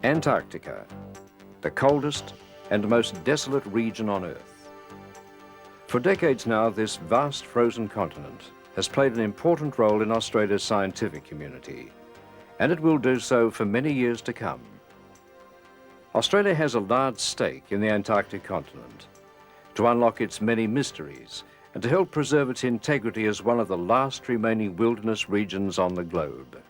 Antarctica, the coldest and most desolate region on Earth. For decades now, this vast frozen continent has played an important role in Australia's scientific community, and it will do so for many years to come. Australia has a large stake in the Antarctic continent to unlock its many mysteries and to help preserve its integrity as one of the last remaining wilderness regions on the globe.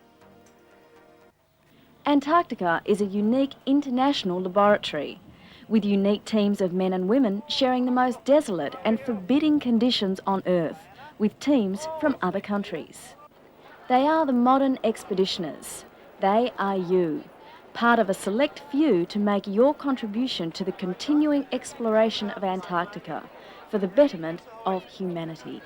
Antarctica is a unique international laboratory, with unique teams of men and women sharing the most desolate and forbidding conditions on Earth, with teams from other countries. They are the modern expeditioners. They are you, part of a select few to make your contribution to the continuing exploration of Antarctica for the betterment of humanity.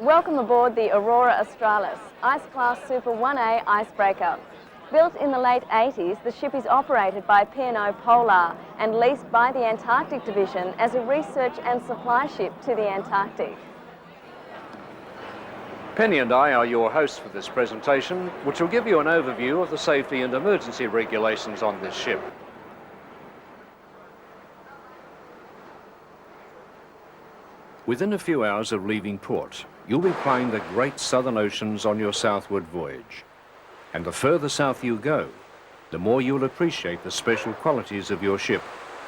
Welcome aboard the Aurora Australis, Ice Class Super 1A icebreaker. Built in the late 80s, the ship is operated by P&O Polar and leased by the Antarctic Division as a research and supply ship to the Antarctic. Penny and I are your hosts for this presentation, which will give you an overview of the safety and emergency regulations on this ship. Within a few hours of leaving port, you'll be plying the great southern oceans on your southward voyage. And the further south you go, the more you'll appreciate the special qualities of your ship,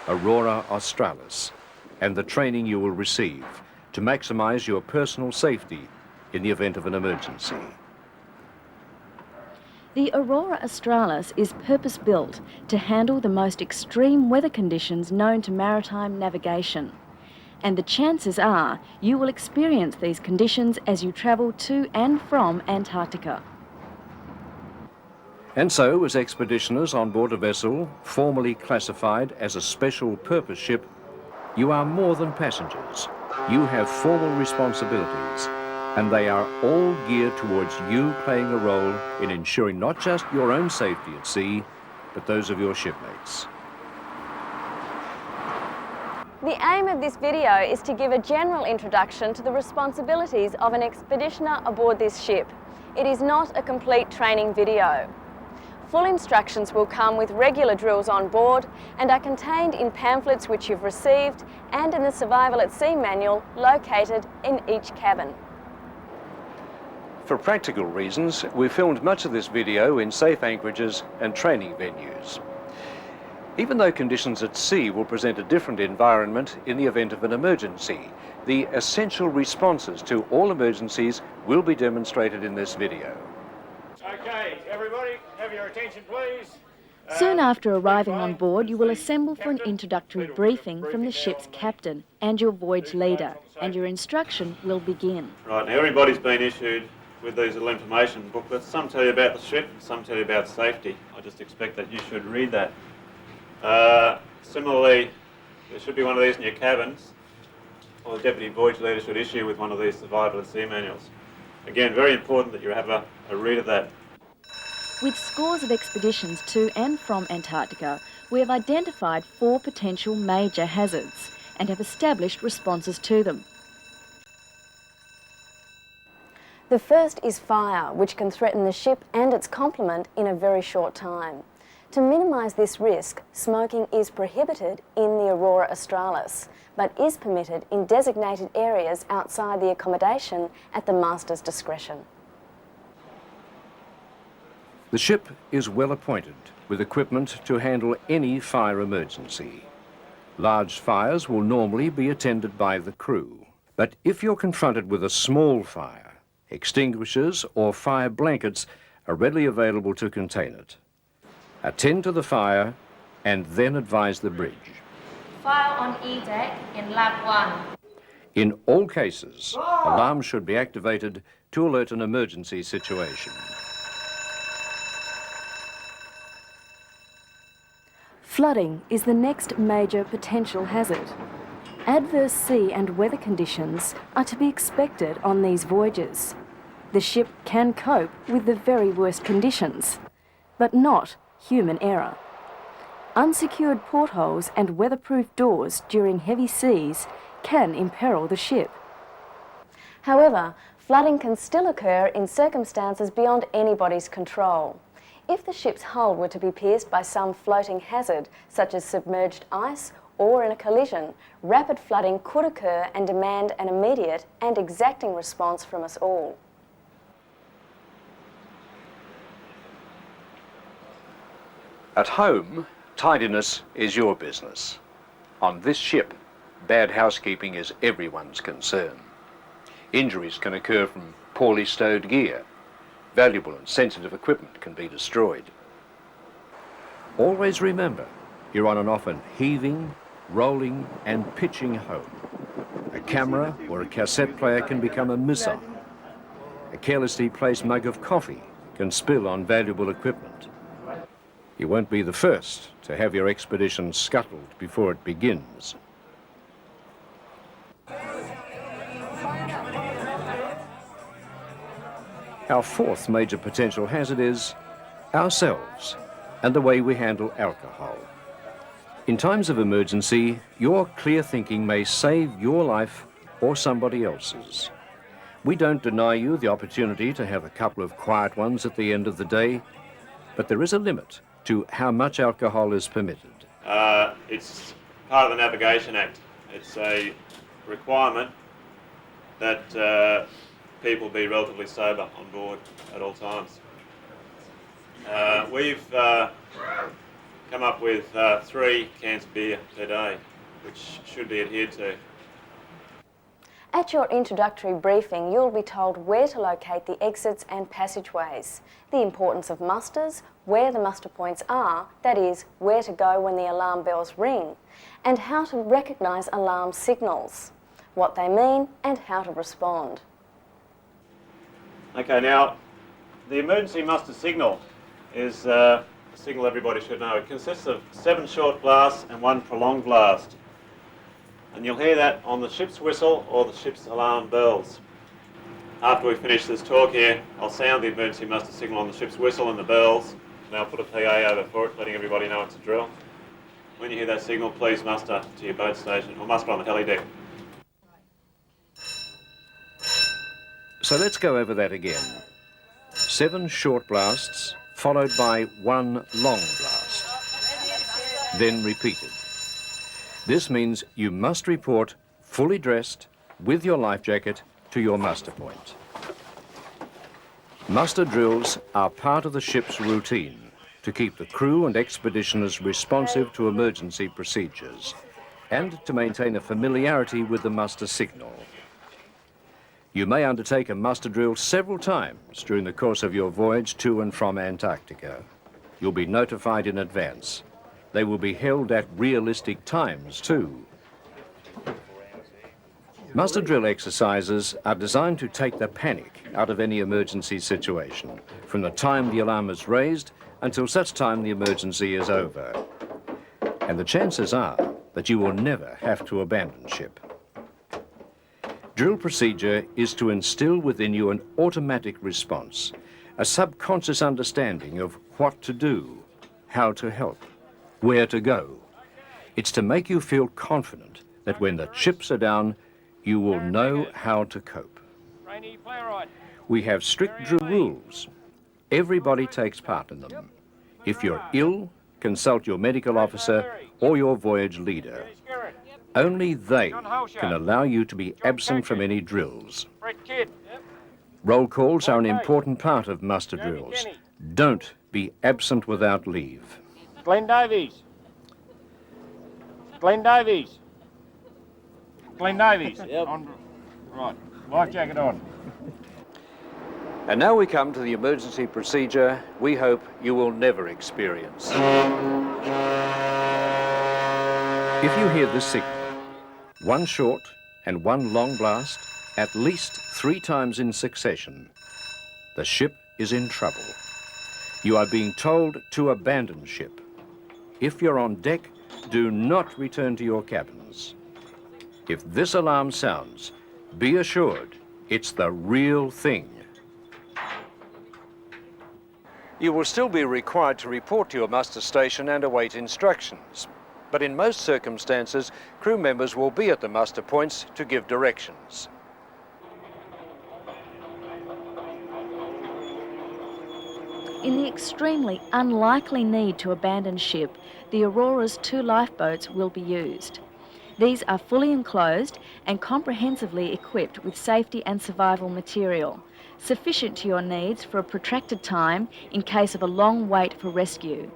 Aurora Australis, and the training you will receive to maximize your personal safety in the event of an emergency. The Aurora Australis is purpose-built to handle the most extreme weather conditions known to maritime navigation. And the chances are you will experience these conditions as you travel to and from Antarctica. And so, as expeditioners on board a vessel formerly classified as a special purpose ship, you are more than passengers. You have formal responsibilities, and they are all geared towards you playing a role in ensuring not just your own safety at sea, but those of your shipmates. The aim of this video is to give a general introduction to the responsibilities of an expeditioner aboard this ship. It is not a complete training video. Full instructions will come with regular drills on board and are contained in pamphlets which you've received and in the Survival at Sea manual located in each cabin. For practical reasons, we filmed much of this video in safe anchorages and training venues. Even though conditions at sea will present a different environment in the event of an emergency, the essential responses to all emergencies will be demonstrated in this video. Okay, everybody, have your attention, please. Soon after arriving on board, you will assemble for an introductory briefing from the ship's captain and your voyage leader, and your instruction will begin. Right, now everybody's been issued with these little information booklets. Some tell you about the ship, some tell you about safety. I just expect that you should read that. Similarly, there should be one of these in your cabins, or the Deputy Voyage Leader should issue with one of these Survival at Sea manuals. Again, very important that you have a read of that. With scores of expeditions to and from Antarctica, we have identified 4 potential major hazards and have established responses to them. The first is fire, which can threaten the ship and its complement in a very short time. To minimise this risk, smoking is prohibited in the Aurora Australis, but is permitted in designated areas outside the accommodation at the master's discretion. The ship is well appointed with equipment to handle any fire emergency. Large fires will normally be attended by the crew, but if you're confronted with a small fire, extinguishers or fire blankets are readily available to contain it. Attend to the fire and then advise the bridge. Fire on E-deck in lap 1. In all cases, alarms should be activated to alert an emergency situation. Flooding is the next major potential hazard. Adverse sea and weather conditions are to be expected on these voyages. The ship can cope with the very worst conditions, but not human error. Unsecured portholes and weatherproof doors during heavy seas can imperil the ship. However, Flooding can still occur in circumstances beyond anybody's control. If the ship's hull were to be pierced by some floating hazard, such as submerged ice or in a collision, rapid flooding could occur and demand an immediate and exacting response from us all. At home, tidiness is your business. On this ship, bad housekeeping is everyone's concern. Injuries can occur from poorly stowed gear. Valuable and sensitive equipment can be destroyed. Always remember, you're on an often heaving, rolling and pitching home. A camera or a cassette player can become a missile. A carelessly placed mug of coffee can spill on valuable equipment. You won't be the first to have your expedition scuttled before it begins. Our fourth major potential hazard is ourselves and the way we handle alcohol. In times of emergency, your clear thinking may save your life or somebody else's. We don't deny you the opportunity to have a couple of quiet ones at the end of the day, but there is a limit to how much alcohol is permitted. It's part of the Navigation Act. It's a requirement that people be relatively sober on board at all times. We've come up with 3 cans of beer per day, which should be adhered to. At your introductory briefing, you'll be told where to locate the exits and passageways, the importance of musters, where the muster points are, that is, where to go when the alarm bells ring, and how to recognise alarm signals, what they mean and how to respond. Okay, now, the emergency muster signal is a signal everybody should know. It consists of 7 short blasts and 1 prolonged blast. And you'll hear that on the ship's whistle or the ship's alarm bells. After we finish this talk here, I'll sound the emergency muster signal on the ship's whistle and the bells, and I'll put a PA over for it, letting everybody know it's a drill. When you hear that signal, please muster to your boat station, or muster on the heli deck. So let's go over that again. 7 short blasts, followed by 1 long blast, then repeated. This means you must report fully dressed with your life jacket to your muster point. Muster drills are part of the ship's routine to keep the crew and expeditioners responsive to emergency procedures and to maintain a familiarity with the muster signal. You may undertake a muster drill several times during the course of your voyage to and from Antarctica. You'll be notified in advance. They will be held at realistic times too. Muster drill exercises are designed to take the panic out of any emergency situation, from the time the alarm is raised until such time the emergency is over. And the chances are that you will never have to abandon ship. Drill procedure is to instill within you an automatic response, a subconscious understanding of what to do, how to help, where to go. It's to make you feel confident that when the chips are down, you will know how to cope. We have strict drill rules. Everybody takes part in them. If you're ill, consult your medical officer or your voyage leader. Only they can allow you to be absent from any drills. Roll calls are an important part of muster drills. Don't be absent without leave. Glenn Davies. Glenn Davies. Glenn Davies. Yep. Right. Life jacket on. And now we come to the emergency procedure we hope you will never experience. If you hear this signal, 1 short and 1 long blast, at least 3 times in succession, the ship is in trouble. You are being told to abandon ship. If you're on deck, do not return to your cabins. If this alarm sounds, be assured it's the real thing. You will still be required to report to your muster station and await instructions. But in most circumstances, crew members will be at the muster points to give directions. In the extremely unlikely need to abandon ship, the Aurora's 2 lifeboats will be used. These are fully enclosed and comprehensively equipped with safety and survival material, sufficient to your needs for a protracted time in case of a long wait for rescue.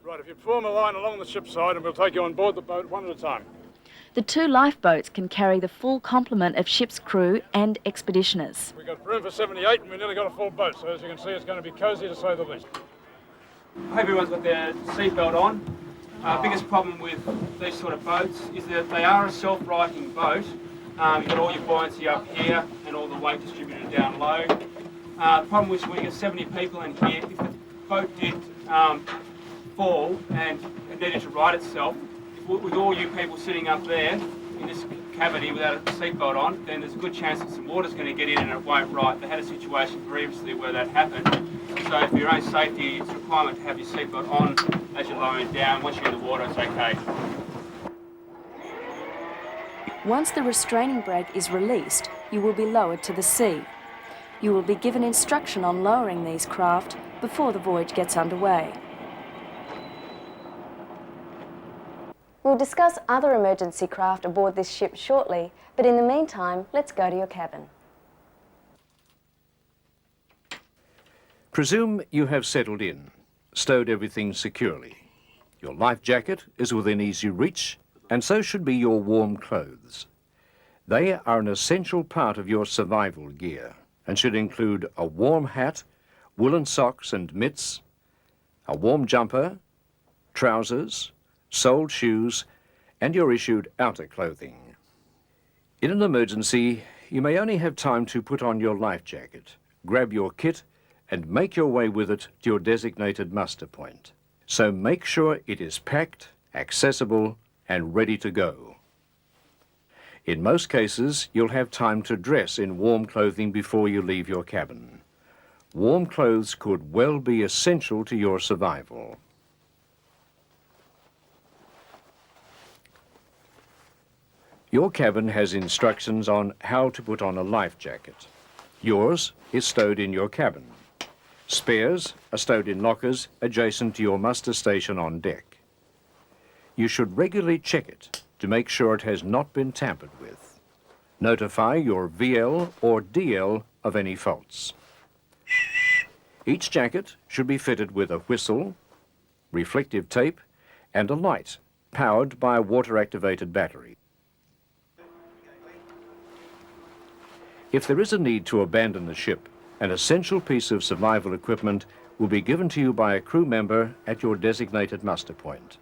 Right, if you form a line along the ship's side and we'll take you on board the boat one at a time. The 2 lifeboats can carry the full complement of ship's crew and expeditioners. We've got room for 78 and we've nearly got a full boat, so as you can see it's going to be cosy to say the least. I hope everyone's got their seatbelt on. Biggest problem with these sort of boats is that they are a self-righting boat. You've got all your buoyancy up here and all the weight distributed down low. The problem is when you get 70 people in here, if the boat did fall and it needed to right itself, with all you people sitting up there in this cavity without a seatbelt on, then there's a good chance that some water's going to get in and it won't right. They had a situation previously where that happened. So for your own safety, it's a requirement to have your seatbelt on as you're lowering down. Once you're in the water, it's okay. Once the restraining brake is released, you will be lowered to the sea. You will be given instruction on lowering these craft before the voyage gets underway. We'll discuss other emergency craft aboard this ship shortly, but in the meantime, let's go to your cabin. Presume you have settled in, stowed everything securely. Your life jacket is within easy reach, and so should be your warm clothes. They are an essential part of your survival gear and should include a warm hat, woolen socks and mitts, a warm jumper, trousers, soled shoes, and your issued outer clothing. In an emergency, you may only have time to put on your life jacket, grab your kit, and make your way with it to your designated muster point. So make sure it is packed, accessible, and ready to go. In most cases, you'll have time to dress in warm clothing before you leave your cabin. Warm clothes could well be essential to your survival. Your cabin has instructions on how to put on a life jacket. Yours is stowed in your cabin. Spares are stowed in lockers adjacent to your muster station on deck. You should regularly check it to make sure it has not been tampered with. Notify your VL or DL of any faults. Each jacket should be fitted with a whistle, reflective tape, and a light powered by a water-activated battery. If there is a need to abandon the ship, an essential piece of survival equipment will be given to you by a crew member at your designated muster point.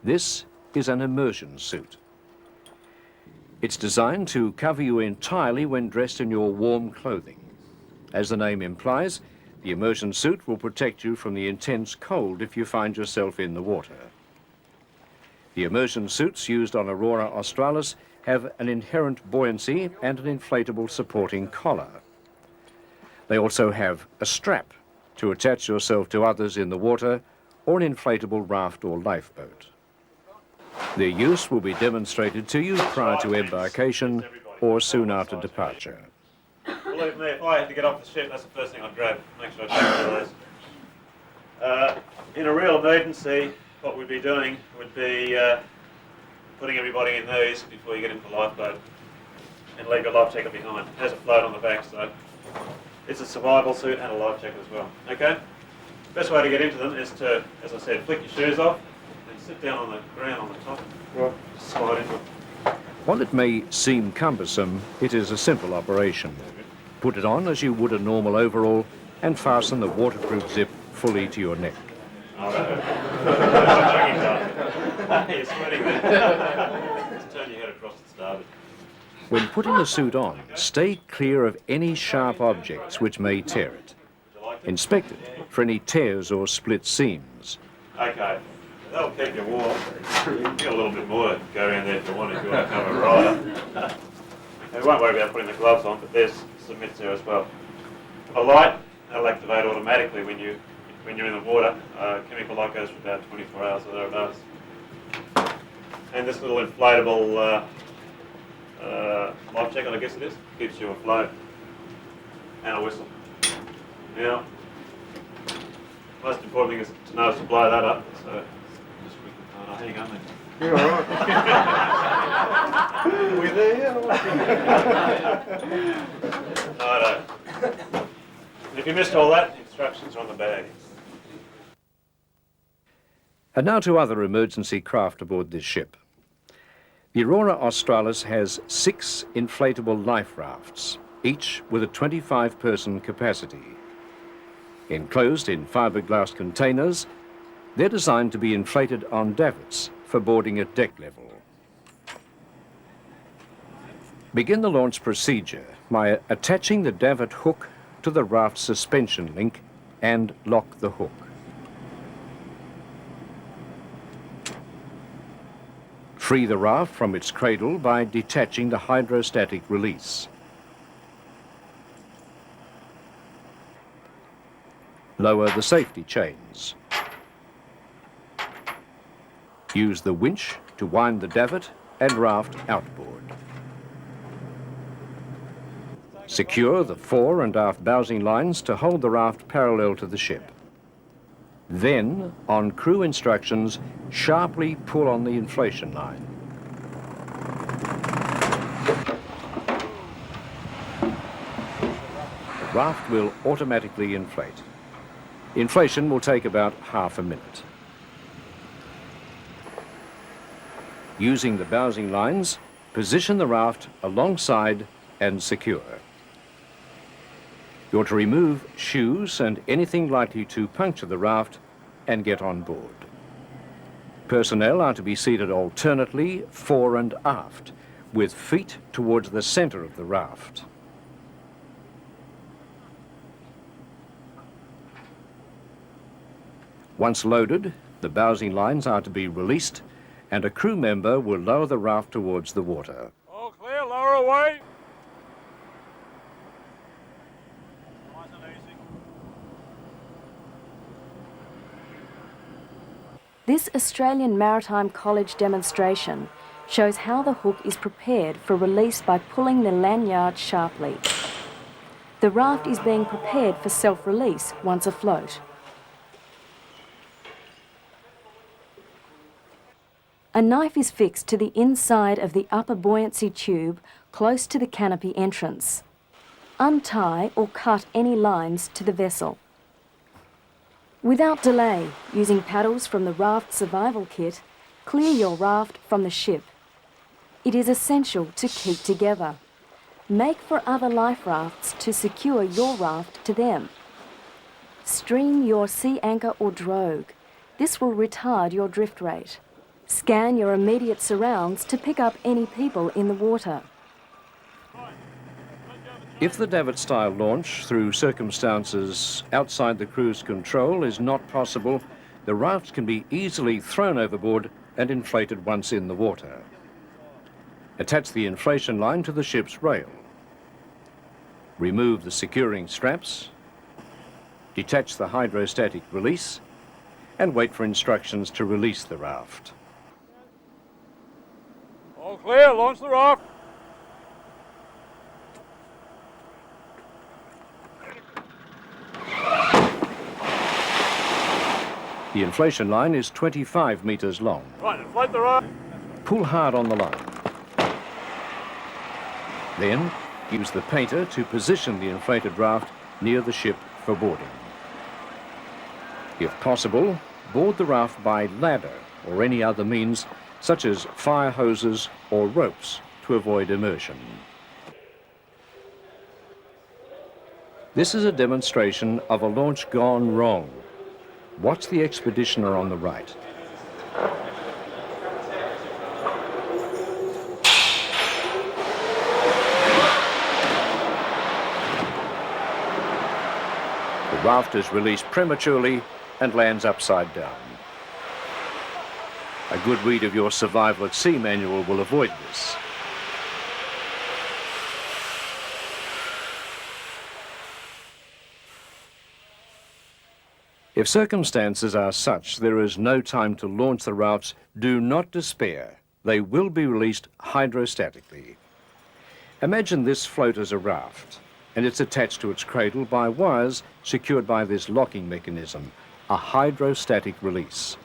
This is an immersion suit. It's designed to cover you entirely when dressed in your warm clothing. As the name implies, the immersion suit will protect you from the intense cold if you find yourself in the water. The immersion suits used on Aurora Australis have an inherent buoyancy and an inflatable supporting collar. They also have a strap to attach yourself to others in the water or an inflatable raft or lifeboat. Their use will be demonstrated to you prior to embarkation or soon after departure. Believe me, if I had to get off the ship, that's the first thing I'd grab. Make sure I take one of those. In a real emergency, what we'd be doing would be putting everybody in these before you get into the lifeboat and leave your life jacket behind. It has a float on the back, so it's a survival suit and a life jacket as well. Okay? Best way to get into them is to, as I said, flick your shoes off and sit down on the ground on the top. Right. Slide into it. While it may seem cumbersome, it is a simple operation. Put it on as you would a normal overall and fasten the waterproof zip fully to your neck. You're sweating there. Just turn your head across to starboard. When putting the suit on, stay clear of any sharp objects which may tear it. Inspect it for any tears or split seams. Okay, that'll keep you warm. You can get a little bit more to go around there if you want to cover a rider. We won't worry about putting the gloves on, but there's some mitts there as well. A light, that'll activate automatically when you're in the water. Chemical light goes for about 24 hours or thereabouts. And this little inflatable life jacket, I guess it is, keeps you afloat. And a whistle. Now, most important thing is to know is to blow that up. So, just hang on there. You're all right. We're there. Righto. If you missed all that, instructions are on the bag. And now to other emergency craft aboard this ship. The Aurora Australis has 6 inflatable life rafts, each with a 25-person capacity. Enclosed in fiberglass containers, they're designed to be inflated on davits for boarding at deck level. Begin the launch procedure by attaching the davit hook to the raft suspension link and lock the hook. Free the raft from its cradle by detaching the hydrostatic release. Lower the safety chains. Use the winch to wind the davit and raft outboard. Secure the fore and aft bowsing lines to hold the raft parallel to the ship. Then, on crew instructions, sharply pull on the inflation line. The raft will automatically inflate. Inflation will take about half a minute. Using the bowsing lines, position the raft alongside and secure. You're to remove shoes and anything likely to puncture the raft and get on board. Personnel are to be seated alternately fore and aft, with feet towards the center of the raft. Once loaded, the bowsing lines are to be released and a crew member will lower the raft towards the water. All clear, lower away. Nice and easy. This Australian Maritime College demonstration shows how the hook is prepared for release by pulling the lanyard sharply. The raft is being prepared for self-release once afloat. A knife is fixed to the inside of the upper buoyancy tube close to the canopy entrance. Untie or cut any lines to the vessel. Without delay, using paddles from the raft survival kit, clear your raft from the ship. It is essential to keep together. Make for other life rafts to secure your raft to them. Stream your sea anchor or drogue. This will retard your drift rate. Scan your immediate surrounds to pick up any people in the water. If the davit-style launch through circumstances outside the crew's control is not possible, the raft can be easily thrown overboard and inflated once in the water. Attach the inflation line to the ship's rail. Remove the securing straps, detach the hydrostatic release, and wait for instructions to release the raft. All clear, launch the raft. The inflation line is 25 metres long. Right, inflate the raft. Pull hard on the line. Then, use the painter to position the inflated raft near the ship for boarding. If possible, board the raft by ladder or any other means, such as fire hoses or ropes, to avoid immersion. This is a demonstration of a launch gone wrong. Watch the Expeditioner on the right. The raft is released prematurely and lands upside down. A good read of your Survival at Sea manual will avoid this. If circumstances are such there is no time to launch the rafts, do not despair. They will be released hydrostatically. Imagine this float as a raft. and it's attached to its cradle by wires secured by this locking mechanism, a hydrostatic release.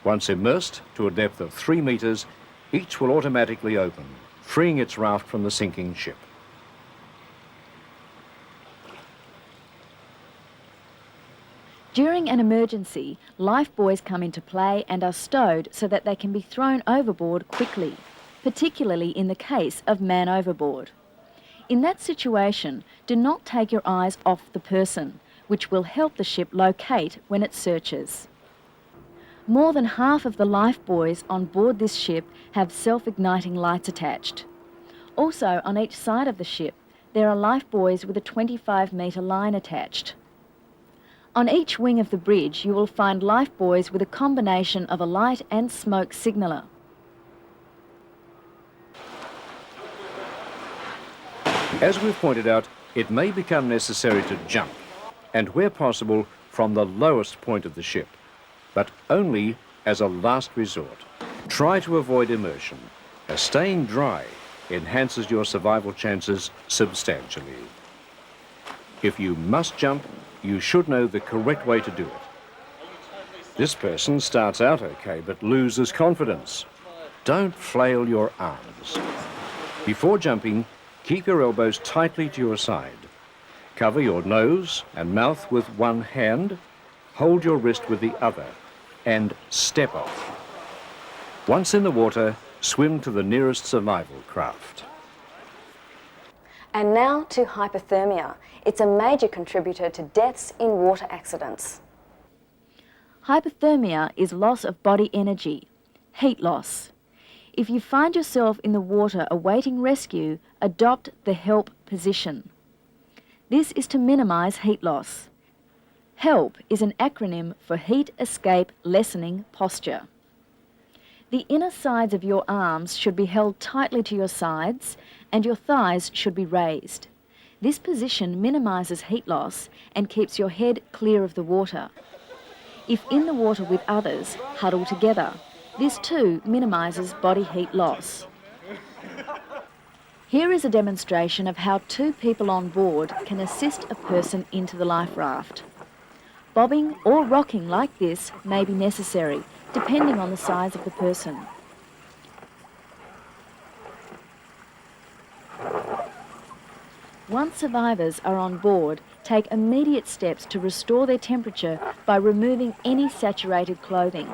Once immersed to a depth of 3 meters, each will automatically open, freeing its raft from the sinking ship. During an emergency, life buoys come into play and are stowed so that they can be thrown overboard quickly, particularly in the case of man overboard. In that situation, do not take your eyes off the person, which will help the ship locate when it searches. More than half of the life buoys on board this ship have self-igniting lights attached. Also, on each side of the ship, there are life buoys with a 25-metre line attached. On each wing of the bridge, you will find life buoys with a combination of a light and smoke signaller. As we've pointed out, it may become necessary to jump, and where possible, from the lowest point of the ship, but only as a last resort. Try to avoid immersion, as staying dry enhances your survival chances substantially. If you must jump, you should know the correct way to do it. This person starts out okay, but loses confidence. Don't flail your arms. Before jumping, keep your elbows tightly to your side. Cover your nose and mouth with one hand, hold your wrist with the other, and step off. Once in the water, swim to the nearest survival craft. And now to hypothermia. It's a major contributor to deaths in water accidents. Hypothermia is loss of body energy, heat loss. If you find yourself in the water awaiting rescue, adopt the HELP position. This is to minimise heat loss. HELP is an acronym for Heat Escape Lessening Posture. The inner sides of your arms should be held tightly to your sides and your thighs should be raised. This position minimises heat loss and keeps your head clear of the water. If in the water with others, huddle together. This too minimises body heat loss. Here is a demonstration of how 2 people on board can assist a person into the life raft. Bobbing or rocking like this may be necessary, depending on the size of the person. Once survivors are on board, take immediate steps to restore their temperature by removing any saturated clothing.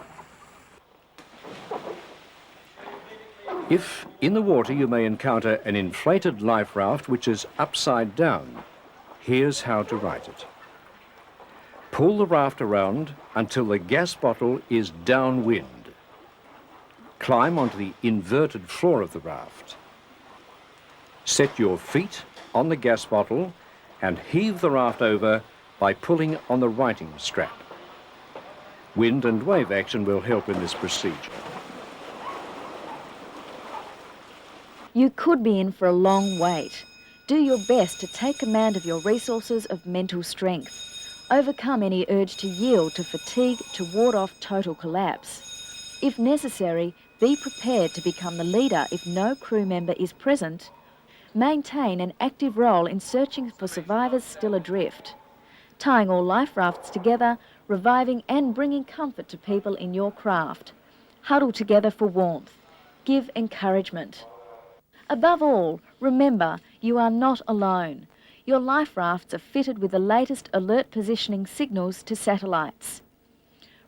If in the water you may encounter an inflated life raft which is upside down, here's how to right it. Pull the raft around until the gas bottle is downwind. Climb onto the inverted floor of the raft. Set your feet on the gas bottle and heave the raft over by pulling on the righting strap. Wind and wave action will help in this procedure. You could be in for a long wait. Do your best to take command of your resources of mental strength. Overcome any urge to yield to fatigue to ward off total collapse. If necessary, be prepared to become the leader if no crew member is present. Maintain an active role in searching for survivors still adrift. Tying all life rafts together, reviving and bringing comfort to people in your craft. Huddle together for warmth. Give encouragement. Above all, remember, you are not alone. Your life rafts are fitted with the latest alert positioning signals to satellites.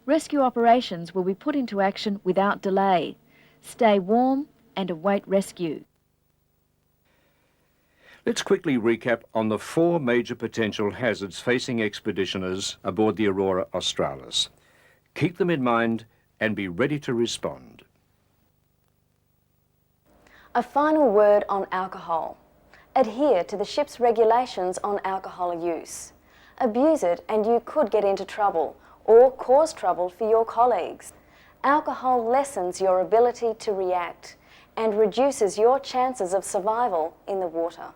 Rescue operations will be put into action without delay. Stay warm and await rescue. Let's quickly recap on the 4 major potential hazards facing expeditioners aboard the Aurora Australis. Keep them in mind and be ready to respond. A final word on alcohol. Adhere to the ship's regulations on alcohol use. Abuse it and you could get into trouble or cause trouble for your colleagues. Alcohol lessens your ability to react and reduces your chances of survival in the water.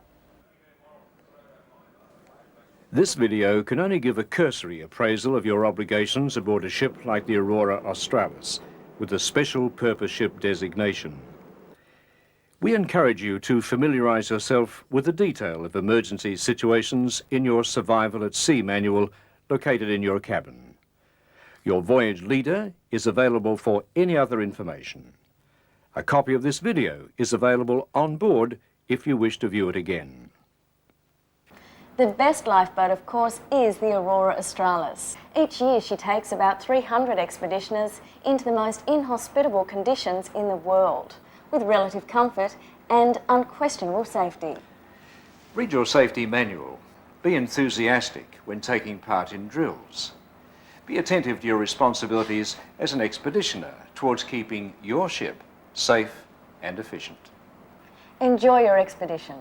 This video can only give a cursory appraisal of your obligations aboard a ship like the Aurora Australis with a special purpose ship designation. We encourage you to familiarise yourself with the detail of emergency situations in your Survival at Sea manual located in your cabin. Your voyage leader is available for any other information. A copy of this video is available on board if you wish to view it again. The best lifeboat, of course, is the Aurora Australis. Each year she takes about 300 expeditioners into the most inhospitable conditions in the world, with relative comfort and unquestionable safety. Read your safety manual. Be enthusiastic when taking part in drills. Be attentive to your responsibilities as an expeditioner towards keeping your ship safe and efficient. Enjoy your expedition.